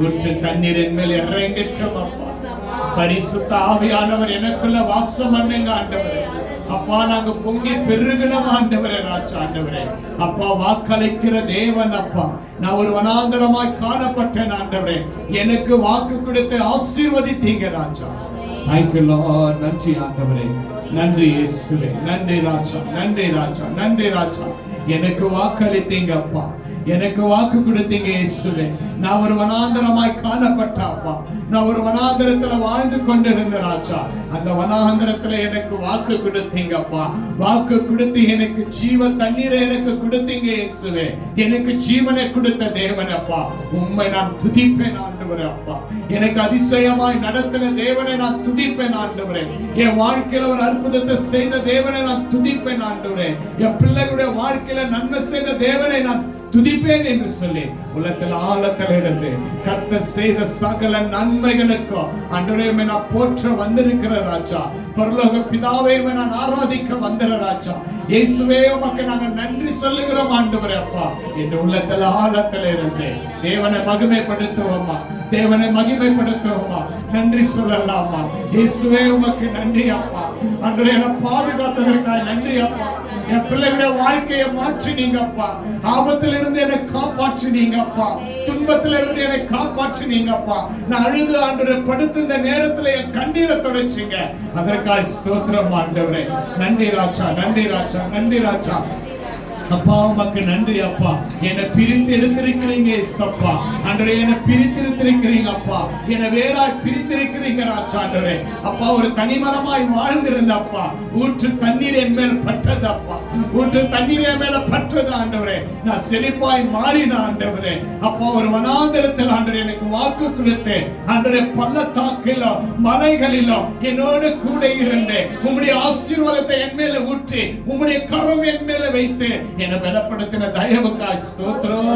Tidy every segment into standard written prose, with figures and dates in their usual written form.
ஊற்று தண்ணீர் என் மேல் இறங்கட்டும் அப்பா. பரிசுத்த ஆவியானவர் எனக்குள்ள வாசம் பண்ணுங்க ஆண்டவரே. அப்பா நாங்க பொங்கி பெருகினோம் ஆண்டவரே. ராஜா ஆண்டவரே அப்பா வாக்களிக்கிற தேவன் அப்பா. நான் ஒரு வனாந்தரமாய் காணப்பட்டேன் ஆண்டவரே. எனக்கு வாக்கு கொடுத்து ஆசீர்வதித்தீங்க ராஜா. Thank you Lord. நன்றி ஆண்டவரே. நன்றி இயேசுவே. நன்றி ராஜா. நன்றி ராஜா. நன்றி ராஜா. எனக்கு வாக்களித்தீங்க அப்பா. எனக்கு வாக்கு கொடுத்தீங்க இயேசுவே. நான் ஒரு வனாந்தரமாய் காணப்பட்ட அப்பா. நான் ஒரு வனாந்தரத்துல வாழ்ந்து கொண்டிருந்த ராஜா. அந்த வனாந்தரத்துல எனக்கு வாக்கு கொடுத்தீங்க அப்பா. வாக்கு கொடுத்து எனக்கு ஜீவ தண்ணீரை எனக்கு கொடுத்தீங்க இயேசுவே. எனக்கு ஜீவனை கொடுத்த தேவன் அப்பா. உம்மை நான் துதிப்பேன் ஆண்டவரே அப்பா. எனக்கு அதிசயமாய் நடத்தின தேவனை நான் துதிப்பேன் ஆண்டவரே. என் வாழ்க்கையில ஒரு அற்புதத்தை செய்த தேவனை நான் துதிப்பேன் ஆண்டவரே. என் பிள்ளைகளுடைய வாழ்க்கையில நன்மை செய்த தேவனை நான் துதிப்பேன் என்று சொல்லி உலகத்தில் ஆழத்தில் இருந்து கர்த்தர் செய்த சகல நன்மைகளுக்கும் ஆண்டவரே நான் போற்ற வந்திருக்கிற ராஜா. பரலோக பிதாவே நான் ஆராதிக்க வந்திர ராஜா. இயேசுவே உமக்கு நாங்கள் நன்றி சொல்லுகிறோம் ஆண்டவரே அப்பா. இந்த உள்ளத்தில் ஆழத்தில் இருந்து தேவனை மகிமைப்படுத்துவோமா. தேவனை மகிமைப்படுத்துவோமா. நன்றி சொல்லலாமா. இயேசுவே உமக்கு நன்றி அப்பா. ஆண்டவரே பாதுகாத்ததற்காக நன்றி அப்பா. என் பிள்ளைகளுடைய வாழ்க்கையை மாற்றினீங்கப்பா. ஆபத்தில் இருந்து என்னை காப்பாற்றினீங்கப்பா. துன்பத்தில் இருந்து என்னை காப்பாற்றினீங்கப்பா. நான் அழுது ஆண்டவரே படுத்த இந்த நேரத்துல என் கண்ணீரை தொடச்சிங்க. அதற்காக ஸ்தோத்திரம் ஆண்டவரே. நன்றி ராஜா. நன்றி ராஜா. நன்றி ராஜா. அப்பா உமக்கு நன்றி அப்பா. என்னை பிரித்து எடுத்திருக்கிறீங்க அப்பா. ஆண்டவரே என்னை பிரித்திருக்கிறீங்க அப்பா. என்னை வேறாய் பிரித்திருக்கிறீங்க ராஜா. ஆண்டவரே அப்பா ஒரு தனிமரமாய் வாழ்ந்திருந்த அப்பா. ஊற்று தண்ணீர் என் மேல் பட்டது அப்பா. ஊற்று தண்ணீர் என் மேல பட்டது ஆண்டவரே. நான் செழிப்பாய் மாறின ஆண்டவரே அப்பா. ஒரு வனாந்தரத்தில் ஆண்டவரே எனக்கு வாக்கு கொடுத்து ஆண்டவரே பள்ளத்தாக்கிலோ மலைகளிலோ என்னோடு கூட இருந்து உம்முடைய ஆசீர்வாதத்தை என் மேல ஊற்றி உம்முடைய கரம் என் மேல வைத்து என்னை பலப்படுத்தின தயவுக்காய் ஸ்தோத்திரம்.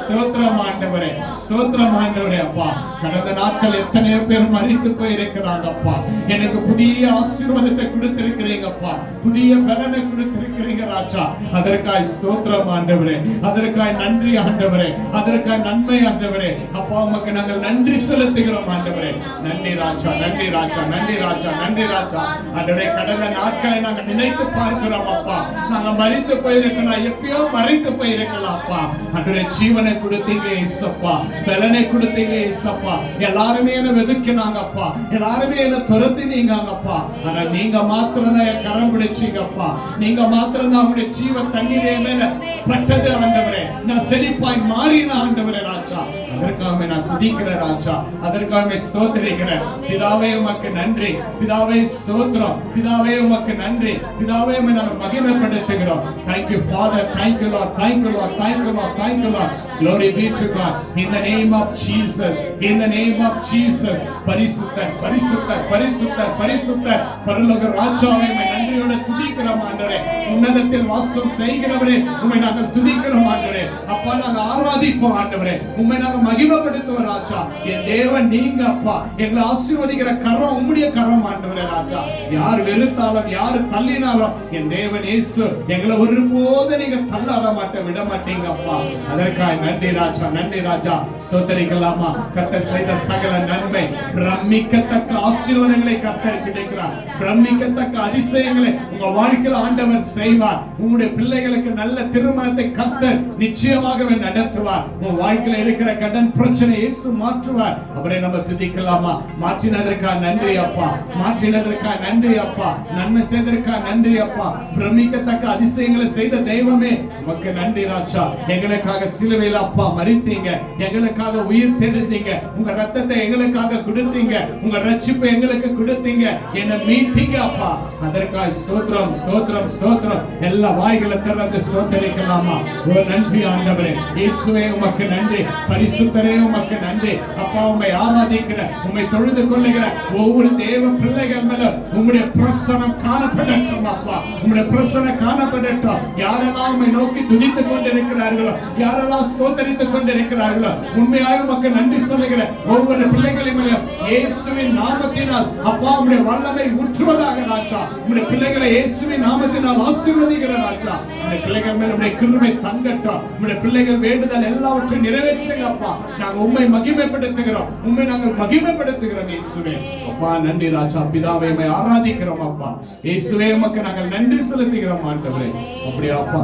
ஸ்தோத்திரம் ஆண்டவரே. ஸ்தோத்திரம் ஆண்டவரே அப்பா. கடந்த நாட்கள் எத்தனையோ பேர் மரித்து போயிருக்கிறாங்க அப்பா. எனக்கு புதிய ஆசீர்வாதத்தை கொடுத்திருக்கிறீங்க அப்பா. புதிய பலனை கொடுத்திருக்கிறீங்க ராஜா. அதற்காய் ஸ்தோத்திரம் ஆண்டவரே. அதற்காய் நன்றி ஆண்டவரே. அதற்காய் நன்மை ஆண்டவரே அப்பா. உமக்கு நாங்கள் நன்றி செலுத்துகிறோம் ஆண்டவரே. நன்றி ராஜா. நன்றி ராஜா. நன்றி ராஜா. நன்றி ராஜா. ஆண்டவரே கடந்த நாட்களை நாங்கள் நினைத்து பார்க்கிறோம் அப்பா. நாங்கள் மரித்து போயிருக்கிறோம். எப்பயோ மறைத்து போயிருக்கலாம் அப்பா. ஆண்டவரே ஜீவனை கொடுத்தீங்க இயேசுப்பா. பலனை கொடுத்தீங்க இயேசுப்பா. எல்லாருமே என்ன வெதுக்கினாங்க அப்பா. எல்லாருமே என்ன துரத்தினீங்க அப்பா. ஆனா நீங்க மாத்திரம் தான் என் கரம் பிடிச்சீங்கப்பா. நீங்க மாத்திரம் தான் உங்களுடைய ஜீவ தண்ணீரே மேல பட்டது ஆண்டவரே. நான் செழிப்பாய் மாறின ஆண்டவரே ராஜா. அதற்காக நான் துதிக்கிற ராஜா. அதற்காக ஸ்தோத்திரிக்கிறேன். பிதாவே உமக்கு நன்றி. பிதாவே ஸ்தோத்திரம். பிதாவே உமக்கு நன்றி. பிதாவே உம்மை நாங்கள் மகிமைப்படுத்துகிறோம். Thank you Father. Thank you Lord. Thank you Lord. Thank you Lord. Thank you Lord. Glory be to God. In the name of Jesus. In the name of Jesus. பரிசுத்தர் பரிசுத்தர் பரிசுத்தர் பரிசுத்தர் பரலோக ராஜாவே உம்மை நன்றியோடு துதிக்கிறோம் ஆண்டவரே. உன்னதத்தில் வாசம் செய்கிறவரே உம்மை நாங்கள் துதிக்கிறோம் ஆண்டவரே. அப்பா நாங்கள் ஆராதிப்போம் ஆண்டவரே. உம்மை நாங்கள் மகிமைப்படுத்துவோம் ராஜா. என் தேவன் நீங்க அப்பா. எங்களை ஆசீர்வதிக்கிற கரம் உம்முடைய கரம் ஆண்டவரே ராஜா. யார் வெறுத்தாலும் யார் தள்ளினாலும் என் தேவன் இயேசு எங்களை ஒருபோது நீங்க தள்ளாட விட மாட்டீங்க அப்பா. அதற்காக நன்றி ராஜா. நன்றி ராஜா. ஸ்தோத்திரிக்கலாமா. கர்த்தர் செய்த சகல நன்மை பிரமிக்கத்தக்க ஆசீர்வாதங்களை கர்த்தர் கிடைக்கிறார். பிரமிக்கத்தக்க அதிசயங்களை உங்க வாழ்க்கையில் ஆண்டவர் செய்வார். உங்களுடைய பிள்ளைகளுக்கு நல்ல திருமணத்தை கர்த்தர் நிச்சயமாக நடத்துவார். உங்க வாழ்க்கையில் இருக்கிற கடன் பிரச்சனை இயேசு மாற்றுவார். அவரை நம்ம துதிக்கலாமா. மாற்றினதற்காக நன்றி அப்பா. மாற்றினதற்காக நன்றி அப்பா. நன்மை செய்ததற்காக நன்றி அப்பா. பிரமிக்கத்தக்க அதிசயங்களை செய்த தெய்வமே உமக்கு நன்றி ராஜா. எங்களுக்காக சிலுவையில் அப்பா மரித்தீங்க. எங்களுக்காக உயிர் தெழுந்தீங்க. உங்க ரத்தத்தை எங்களுக்காக கொடுத்தீங்க. உங்க ரட்சிப்பை எங்களுக்கு கொடுத்தீங்க. என்னை மீட்டீங்க அப்பா. அதற்காக ஸ்தோத்திரம் ஸ்தோத்திரம் ஸ்தோத்திரம். எல்லா வாய்களை திறந்து ஸ்தோத்திரிக்கலாமா. ஓ நன்றி ஆண்டவரே. இயேசுவே உமக்கு நன்றி. பரிசுத்தரே உமக்கு நன்றி அப்பா. உம்மை ஆராதிக்கிற உம்மை தொழுது கொள்ளுகிற ஒவ்வொரு தேவ பிள்ளைகள் மேல உம்முடைய பிரசன்னம் காணப்படட்டும் அப்பா. உம்முடைய பிரசன்னம் காணப்படட்டும். யாரெல்லாம் உம்மை நோக்கி துதித்துக் கொண்டிருக்கிறார்களோ, யாரெல்லாம் ஸ்தோத்திரித்துக் கொண்டிருக்கிறார்களோ, உண்மையாக உமக்கு நன்றி சொல்லுகிற ஒவ்வொரு பிள்ளைகளின் மேல இயேசுவின் நாமத்தினால் அப்பா உம்முடைய வல்லமை ஊற்றுவதாக ராஜா. உம்முடைய பிள்ளைகளை இயேசுவின் நாமத்தினால் ஆசீர்வதிக்கிற ராஜா. உம்முடைய பிள்ளைகள் மேல உம்முடைய கிருபை தங்கட்டும். உம்முடைய பிள்ளைகள் வேண்டுதல் எல்லாவற்றையும் நிறைவேற்றுங்க அப்பா. நாங்க உம்மை மகிமைப்படுத்துகிறோம், உம்மை நாங்கள் மகிமைப்படுத்துகிறோம் இயேசுவே. அப்பா நன்றி ராஜா. பிதாவே உம்மை ஆராதிக்கிறோம் அப்பா. இயேசுவே உமக்கு நாங்கள் நன்றி செலுத்துகிறோம் ஆண்டவரே. அப்படியே அப்பா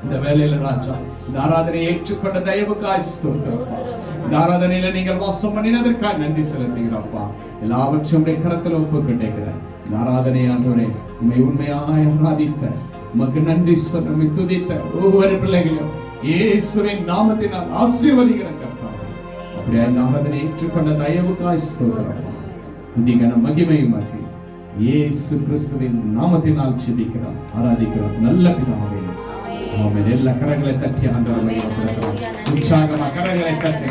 இந்த வேளையில ராஜா இந்த ஆராதனையை ஏற்றுக்கொண்ட தயவுக்காய் ஸ்தோத்திரம். இந்த ஆராதனையில நீங்கள் வாசம் பண்ணினதற்காக நன்றி செலுத்துகிறப்பா. எல்லாவற்றையும் கரத்தில் ஒப்புக்கொண்டிருக்கிறேன். இந்த ஆராதனை ஆண்டவரே உண்மை உண்மையாய் ஆராதித்த உமக்கு நன்றி சொல்லி துதித்த ஒவ்வொரு பிள்ளைகளையும் இயேசுவின் நாமத்தினால் ஆசீர்வதிக்கிறேன் கர்த்தாவே. அப்படியே இந்த ஆராதனை ஏற்றுக்கொண்ட தயவுக்காய் ஸ்தோத்திரம். துதிகன மகிமையுமாக்கி இயேசு கிறிஸ்துவின் நாமத்தினால் ஜெபிக்கிறோம், ஆராதிக்கிறோம் நல்ல பிதாவே. ஆமென். எல்லா கரங்களை தட்டி ஆண்டவரை உற்சாகமா கரங்களை தட்டி